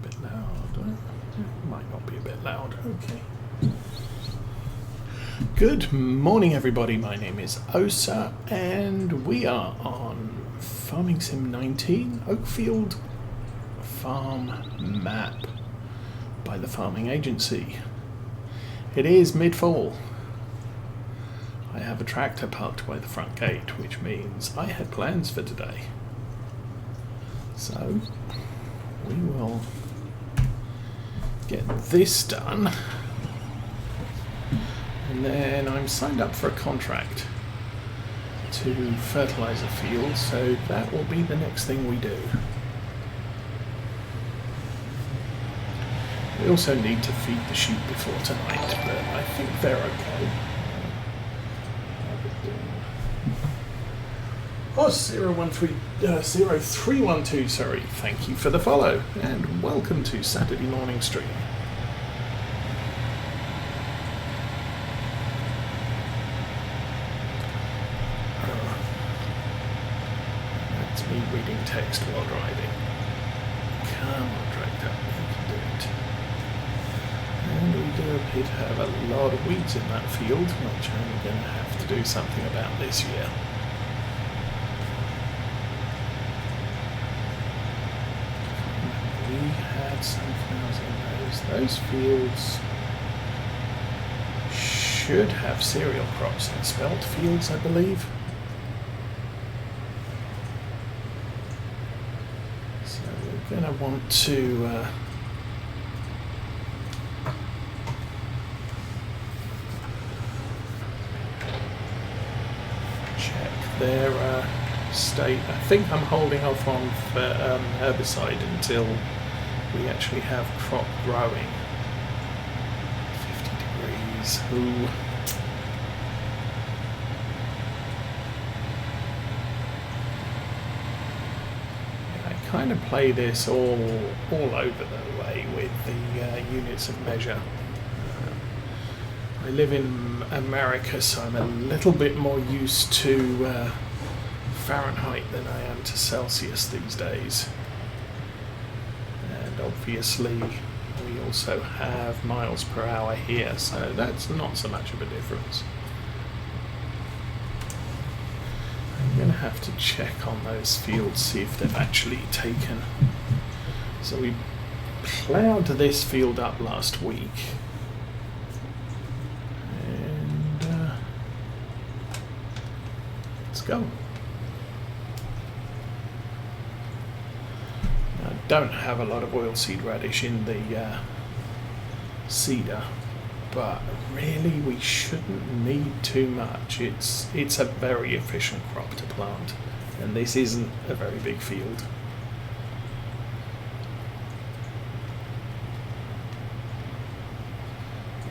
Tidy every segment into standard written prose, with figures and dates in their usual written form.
bit loud. It might not be a bit loud. Okay. Good morning, everybody. My name is Osa, and we are on Farming Sim 19 Oakfield Farm Map by the Farming Agency. It is mid-fall. I have a tractor parked by the front gate, which means I had plans for today. So we will get this done, and then I'm signed up for a contract to fertilise a field, so that will be the next thing we do. We also need to feed the sheep before tonight, but I think they're okay. Oh, 0312, sorry. Thank you for the follow, and welcome to Saturday morning stream. That's me reading text while driving. Come on, tractor, you can do it. And we do appear to have a lot of weeds in that field, which I'm going to have to do something about this year. We had sunflowers in those. Those fields should have cereal crops and spelt fields, I believe. So we're going to want to check their state. I think I'm holding off on herbicide until we actually have crop growing. 50 degrees. Ooh. I kind of play this all over the way with the units of measure. I live in America, so I'm a little bit more used to Fahrenheit than I am to Celsius these days. And obviously we also have miles per hour here, so that's not so much of a difference. I'm going to have to check on those fields, see if they've actually taken. So we ploughed this field up last week. And let's go. Don't have a lot of oilseed radish in the cedar, but really we shouldn't need too much. It's a very efficient crop to plant, and this isn't a very big field.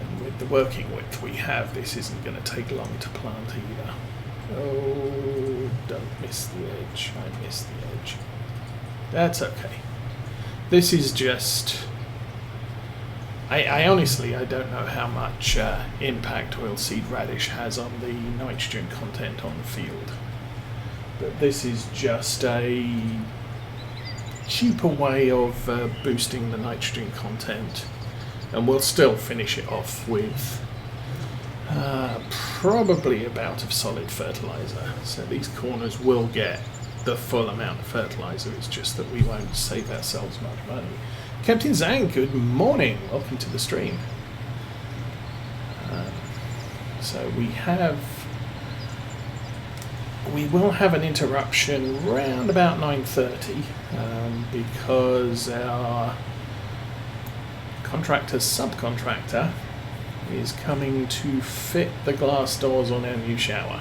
And with the working width we have, this isn't going to take long to plant either. Oh, don't miss the edge. I missed the edge. That's okay. This is just, I honestly don't know how much impact oilseed radish has on the nitrogen content on the field, but this is just a cheaper way of boosting the nitrogen content, and we'll still finish it off with probably a bout of solid fertilizer, so these corners will get the full amount of fertilizer. It's just that we won't save ourselves much money. Captain Zhang, good morning. Welcome to the stream. So we will have an interruption around about 9:30 because our subcontractor is coming to fit the glass doors on our new shower.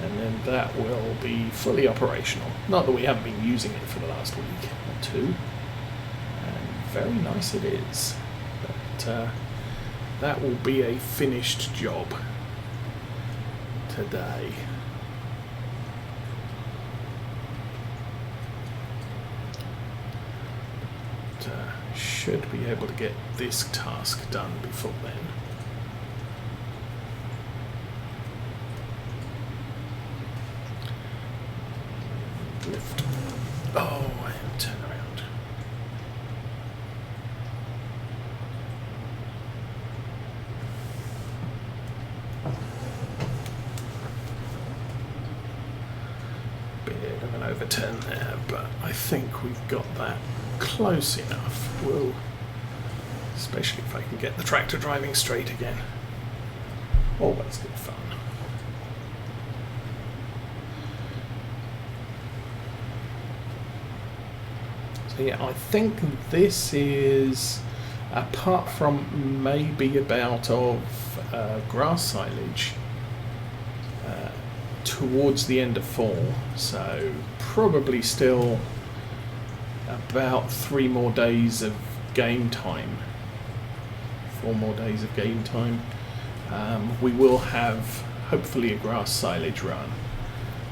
And then that will be fully operational. Not that we haven't been using it for the last week or two. And very nice it is. But that will be a finished job today. But, should be able to get this task done before then. Lift. Oh, and turn around. bit of an overturn there, but I think we've got that close enough. We'll, especially if I can get the tractor driving straight again. Always good fun. So yeah, I think this is, apart from maybe a bout of grass silage, towards the end of fall, so probably still about 3 more days of game time, 4 more days of game time. We will have hopefully a grass silage run,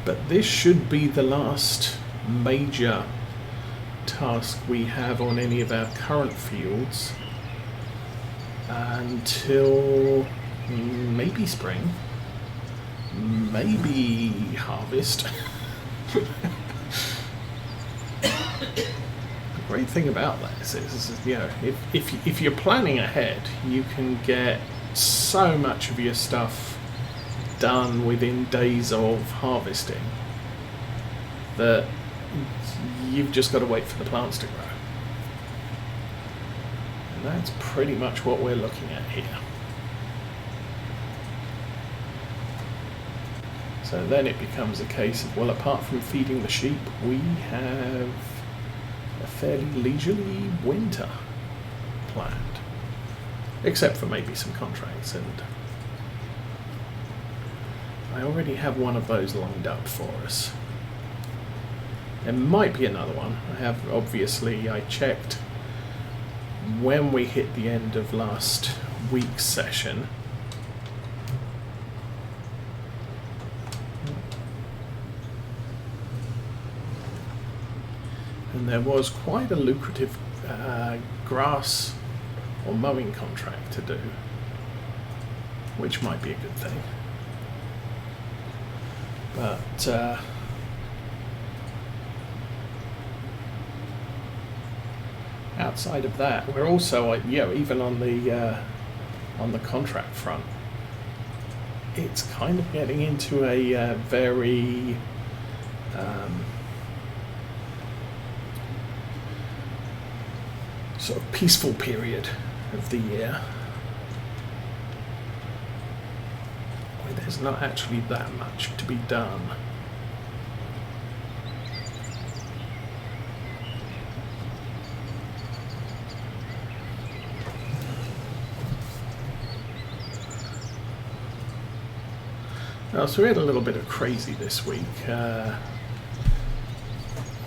but this should be the last major task we have on any of our current fields until maybe spring, maybe harvest. The great thing about this is, you know, if you're planning ahead, you can get so much of your stuff done within days of harvesting that you've just got to wait for the plants to grow. And that's pretty much what we're looking at here. So then it becomes a case of, well, apart from feeding the sheep, we have a fairly leisurely winter planned. Except for maybe some contracts, and I already have one of those lined up for us. There might be another one. I checked when we hit the end of last week's session. And there was quite a lucrative grass or mowing contract to do, which might be a good thing. But outside of that, we're also, even on the contract front, it's kind of getting into a very sort of peaceful period of the year where there's not actually that much to be done. So we had a little bit of crazy this week.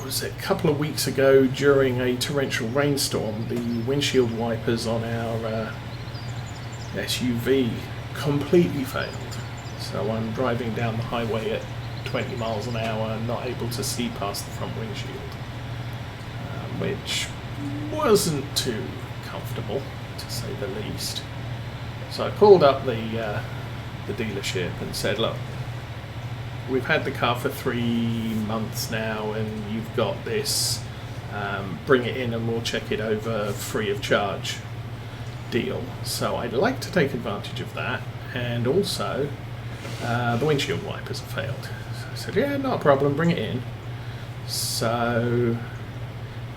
Was it a couple of weeks ago during a torrential rainstorm, the windshield wipers on our SUV completely failed. So I'm driving down the highway at 20 miles an hour, not able to see past the front windshield, which wasn't too comfortable, to say the least. So I called up the dealership and said, look, we've had the car for 3 months now and you've got this, bring it in and we'll check it over free of charge deal. So I'd like to take advantage of that, and also the windshield wipers have failed. So I said, yeah, not a problem, bring it in. So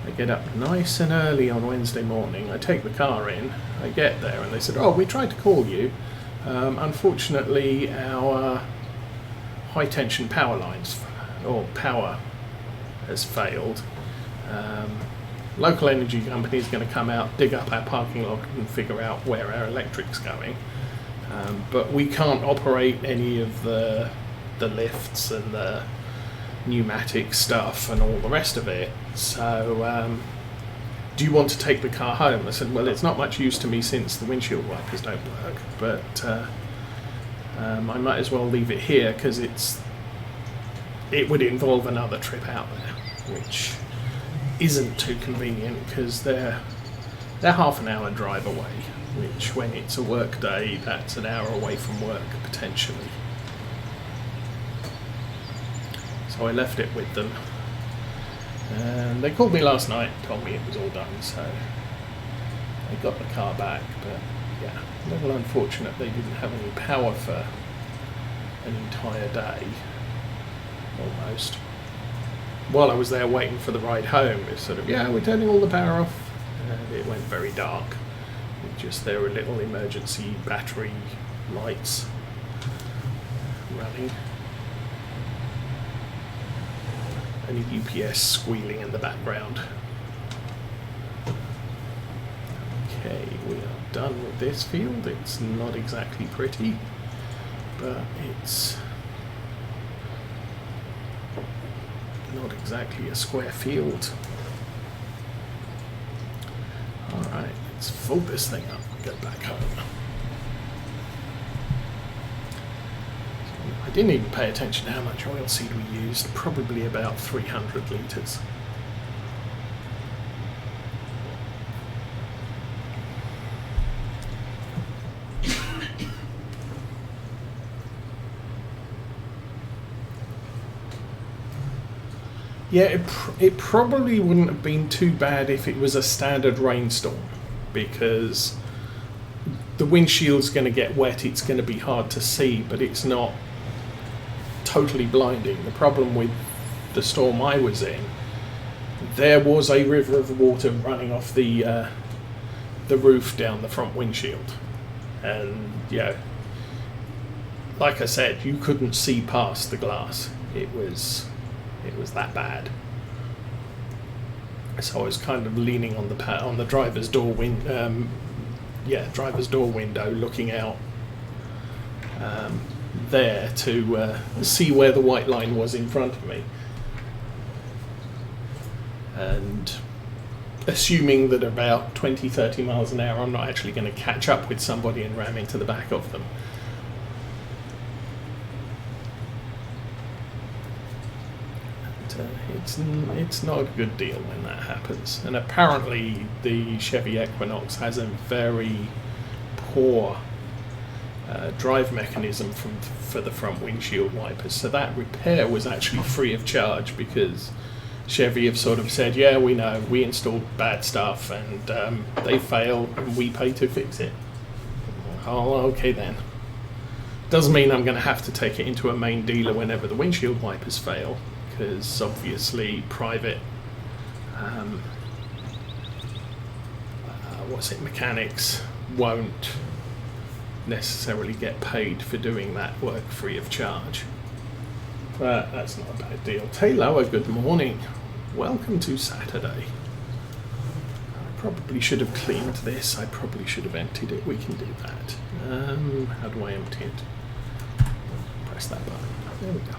I get up nice and early on Wednesday morning, I take the car in, I get there and they said, oh, we tried to call you. Unfortunately, our high tension power lines, or power, has failed. Local energy company is going to come out, dig up our parking lot and figure out where our electric's going. But we can't operate any of the lifts and the pneumatic stuff and all the rest of it. So do you want to take the car home? I said, well, it's not much use to me since the windshield wipers don't work, but I might as well leave it here because it would involve another trip out there, which isn't too convenient because they're half an hour drive away, which when it's a work day, that's an hour away from work potentially. So I left it with them. And they called me last night and told me it was all done, so I got the car back, but yeah, a little unfortunate they didn't have any power for an entire day, almost. while I was there waiting for the ride home, it's sort of, yeah, we're turning all the power off, and it went very dark. Just there were little emergency battery lights running, and a UPS squealing in the background. Okay, we are done with this field. It's not exactly pretty, but it's not exactly a square field. Alright, let's fold this thing up and go back home. I didn't even pay attention to how much oilseed we used, probably about 300 litres. Yeah, it probably wouldn't have been too bad if it was a standard rainstorm, because the windshield's going to get wet, it's going to be hard to see, but it's not totally blinding. The problem with the storm I was in, there was a river of water running off the roof down the front windshield, and yeah, like I said, you couldn't see past the glass. It was that bad. So I was kind of leaning on the driver's door driver's door window, looking out there to see where the white line was in front of me, and assuming that about 20-30 miles an hour I'm not actually going to catch up with somebody and ram into the back of them. It's not a good deal when that happens, and apparently the Chevy Equinox has a very poor drive mechanism for the front windshield wipers, so that repair was actually free of charge, because Chevy have sort of said, yeah, we know, we installed bad stuff and they failed and we pay to fix it. Oh, okay then. Doesn't mean I'm going to have to take it into a main dealer whenever the windshield wipers fail, because obviously private mechanics won't necessarily get paid for doing that work free of charge. But that's not a bad deal. Taylor, good morning. Welcome to Saturday. I probably should have cleaned this. I probably should have emptied it. We can do that. How do I empty it? Press that button. There we go.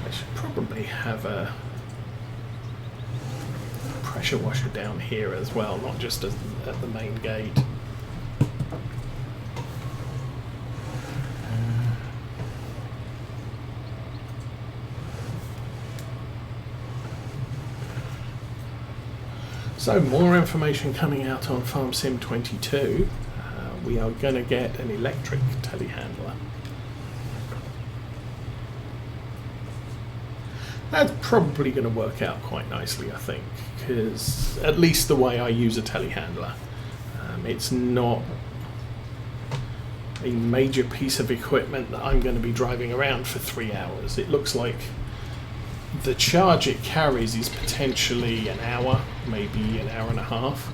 I should probably have a pressure washer down here as well, not just at the main gate. So more information coming out on Farm Sim 22. We are going to get an electric telehandler. That's probably going to work out quite nicely, I think, because at least the way I use a telehandler, it's not a major piece of equipment that I'm going to be driving around for 3 hours. It looks like the charge it carries is potentially an hour, maybe an hour and a half.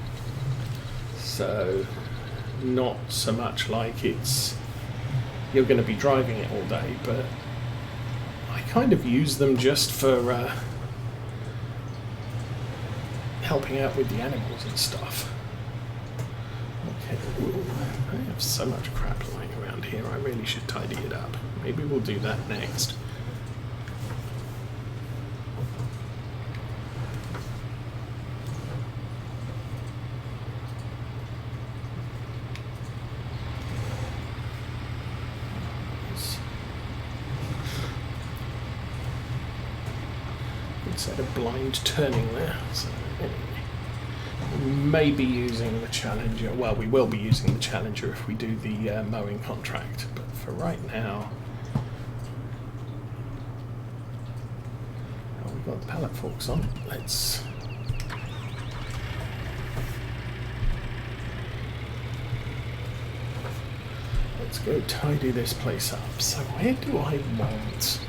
So not so much like you're going to be driving it all day, but I kind of use them just for helping out with the animals and stuff. Okay, ooh, I have so much crap lying around here, I really should tidy it up. Maybe we'll do that next. Set of blind turning there. So anyway, we may be using the Challenger. Well, we will be using the Challenger if we do the mowing contract. But for right now, we've got the pallet forks on. Let's Let's go tidy this place up. So where do I want?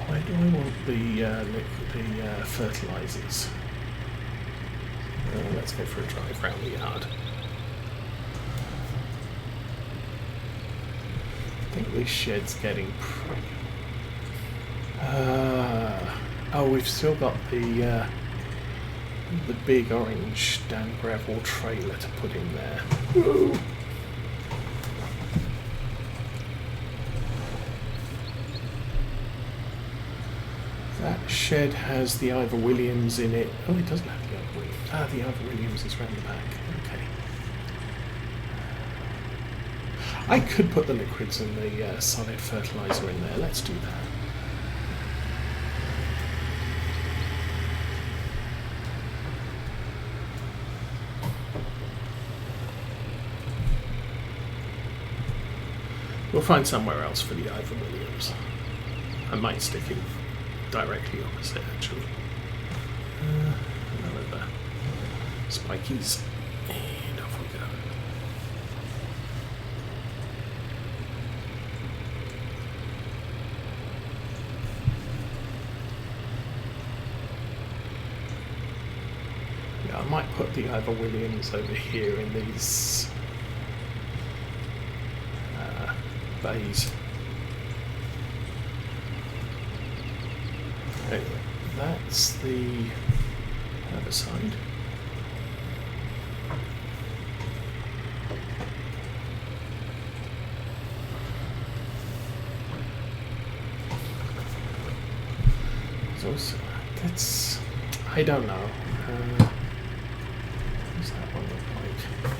Where do I want the fertilizers? Let's go for a drive around the yard. I think this shed's getting pretty... oh, we've still got the big orange damn gravel trailer to put in there. Woo. That shed has the Ivor Williams in it. Oh, it doesn't have the Ivor Williams. Ah, the Ivor Williams is round the back. Okay. I could put the liquids and the solid fertilizer in there. Let's do that. We'll find somewhere else for the Ivor Williams. I might stick it directly opposite, actually. Another spikies. And off we go. Yeah, I might put the Ivor Williams over here in these bays. Anyway, that's the herbicide. There's also, that's, I don't know. What's that one look like?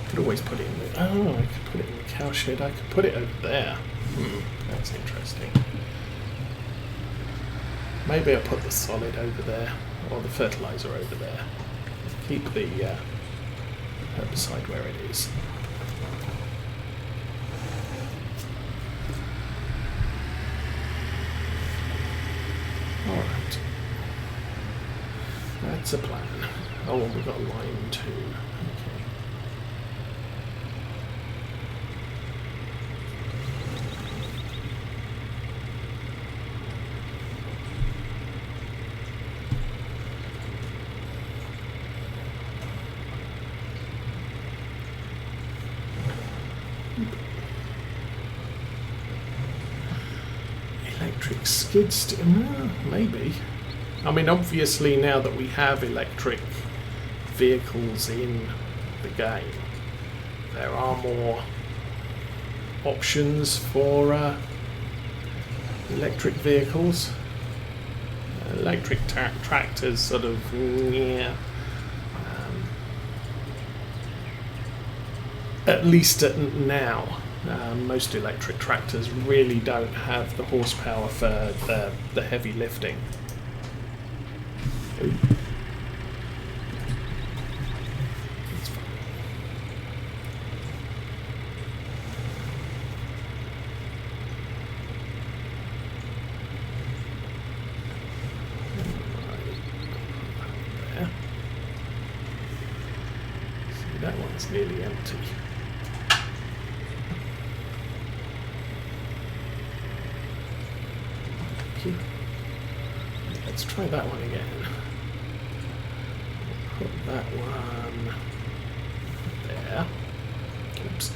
Could always put it in the, oh, I could put it in the cow shed. I could put it over there. That's interesting. Maybe I'll put the solid over there, or the fertilizer over there. Keep the herbicide where it is. Alright. That's a plan. Oh, and we've got lime too. Okay. Electric skid steer, maybe. I mean, obviously now that we have electric vehicles in the game, there are more options for electric vehicles. Electric tractors sort of, yeah. At least now. Most electric tractors really don't have the horsepower for the heavy lifting. Ooh. That's fine. There. See, that one's nearly empty. Let's try that one again. Put that one there. Oops.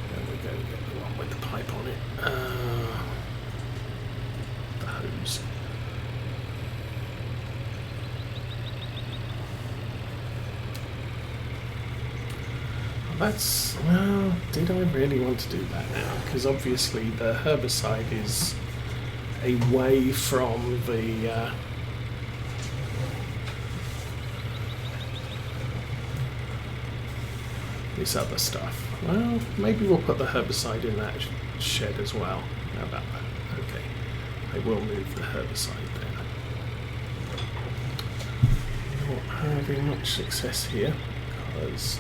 There we go, get the one with the pipe on it. The hose. That's, well, did I really want to do that now? Because obviously the herbicide is away from the this other stuff. Well, maybe we'll put the herbicide in that shed as well. How about that? Okay, I will move the herbicide then. Not having much success here because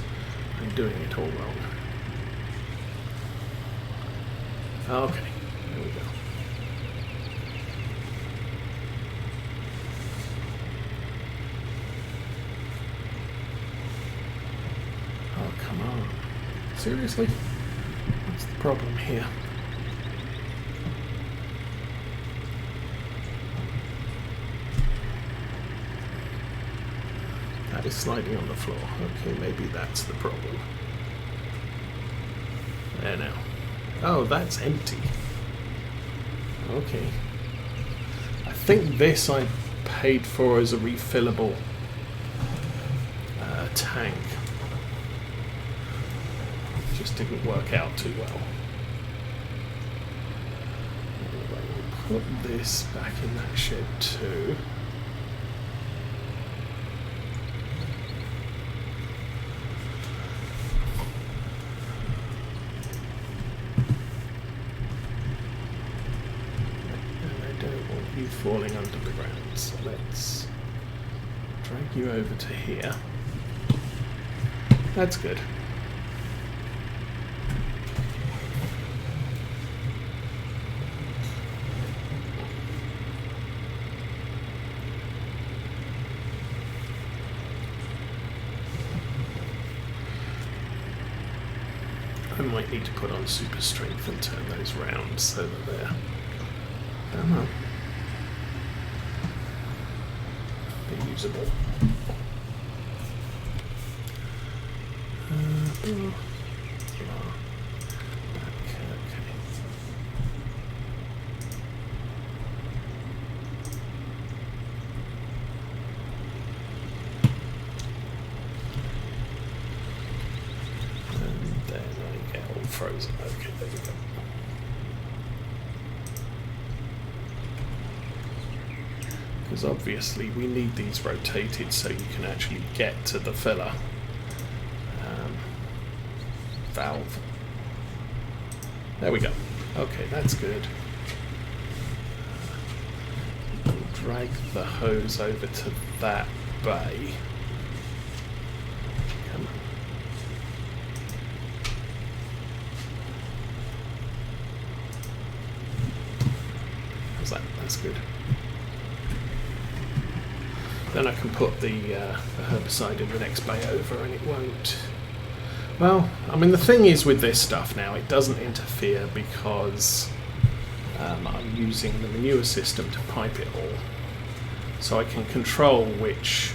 I'm doing it all wrong. Okay, there we go. on. Seriously? What's the problem here? That is sliding on the floor. Okay, maybe that's the problem. There now. Oh, that's empty. Okay. I think this I paid for as a refillable tank. Just didn't work out too well. Anyway, we'll put this back in that shed too. Falling under the ground, so let's drag you over to here. That's good. I might need to put on super strength and turn those round so that they're... Come on. Usable. Okay. And then I get all frozen. Okay, there we go. Because obviously we need these rotated so you can actually get to the filler valve. There we go. Okay, that's good. Drag the hose over to that bay. Come on. How's that? That's good. Then I can put the herbicide in the next bay over and it won't... Well, I mean the thing is with this stuff now, it doesn't interfere because I'm using the manure system to pipe it all. So I can control which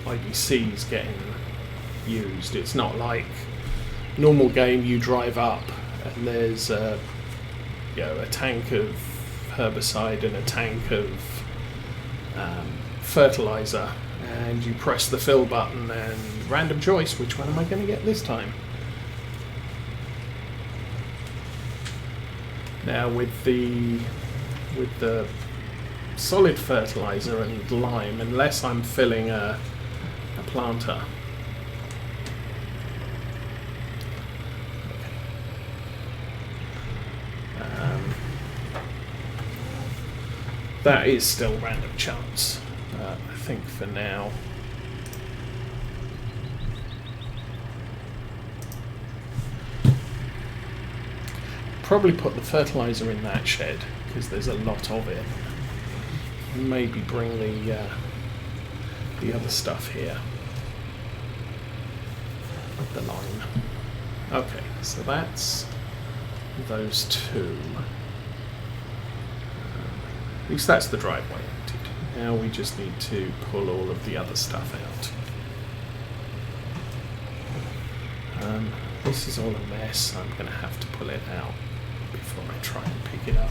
IBC is getting used. It's not like normal game you drive up and there's a tank of herbicide and a tank of fertilizer, and you press the fill button and random choice, which one am I going to get this time? Now with the solid fertilizer and lime, unless I'm filling a planter, that is still random chance. I think for now. Probably put the fertilizer in that shed because there's a lot of it. Maybe bring the other stuff here. The line. Okay, so that's those two. At least that's the driveway emptied. Now we just need to pull all of the other stuff out. This is all a mess. I'm going to have to pull it out before I try and pick it up.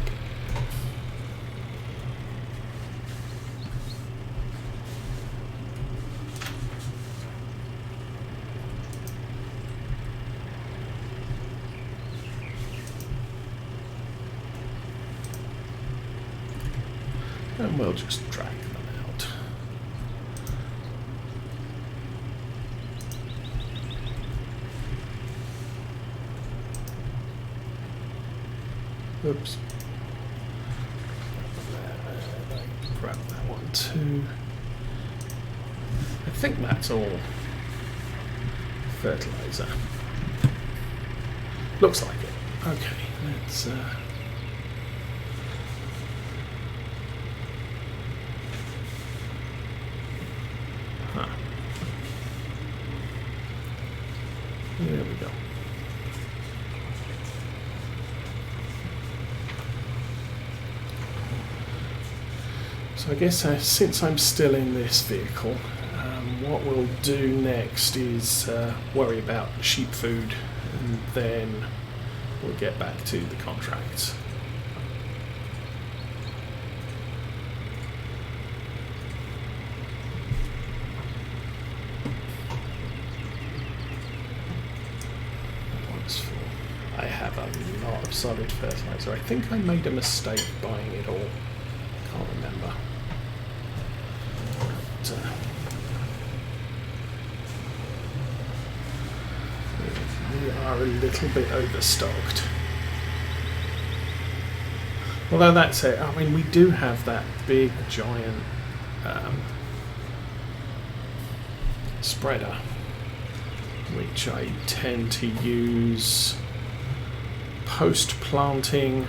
And we'll just drag them out. Oops. Grab that one too. I think that's all fertilizer. Looks like it. Okay, let's So I guess since I'm still in this vehicle, what we'll do next is worry about sheep food, and then we'll get back to the contracts. I have a lot of solid fertilizer. I think I made a mistake buying it all. Can't remember. But, we are a little bit overstocked. Although that's it. I mean, we do have that big, giant spreader, which I tend to use post-planting.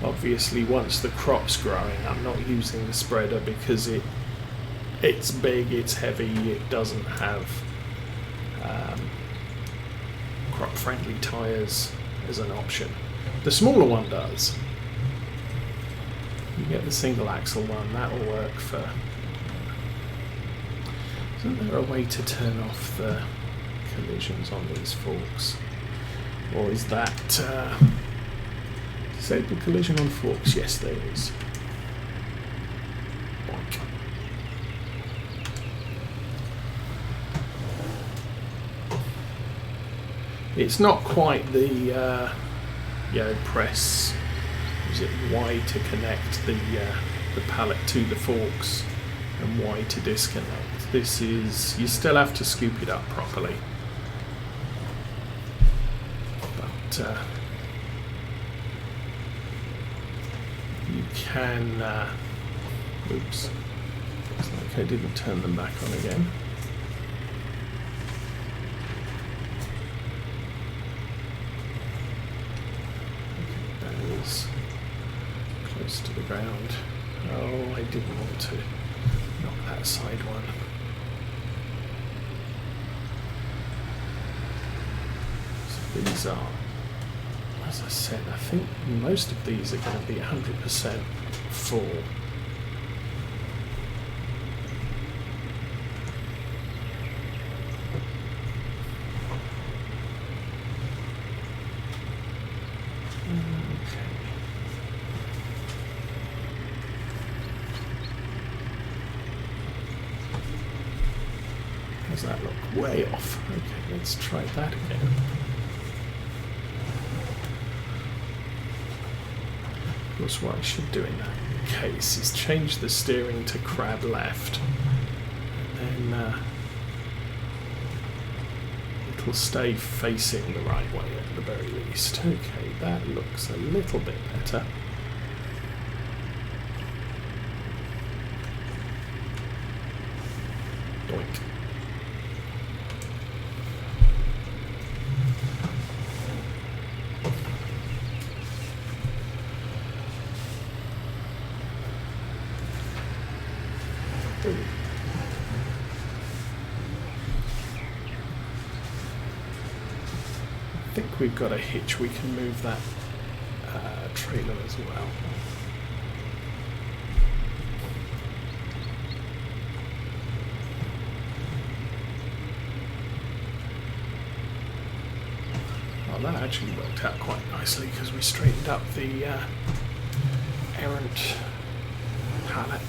Obviously, once the crop's growing, I'm not using the spreader because it's big, it's heavy, it doesn't have crop-friendly tyres as an option. The smaller one does. You get the single axle one, that will work for... Isn't there a way to turn off the collisions on these forks? Or is that... disable collision on forks? Yes, there is. Boink. It's not quite the press, is it Y to connect the pallet to the forks and Y to disconnect. This is, you still have to scoop it up properly, but you can oops, looks like I didn't turn them back on again. Close to the ground. Oh, I didn't want to knock that side one. So these are, as I said, I think most of these are going to be 100% full. Does that look way off? Okay, let's try that again. Of course, what I should do in that case is change the steering to crab left, and then it'll stay facing the right way at the very least. Okay, that looks a little bit better. Doink. I think we've got a hitch, we can move that trailer as well. Well, that actually worked out quite nicely because we straightened up the errant pallet.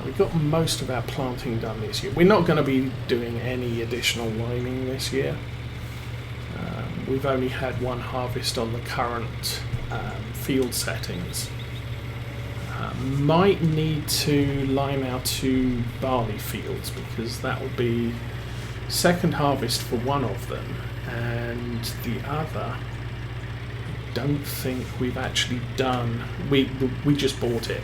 We've got most of our planting done this year. We're not going to be doing any additional liming this year. We've only had one harvest on the current field settings. Might need to lime our 2 barley fields because that will be second harvest for one of them, and the other I don't think we've actually done. We just bought it.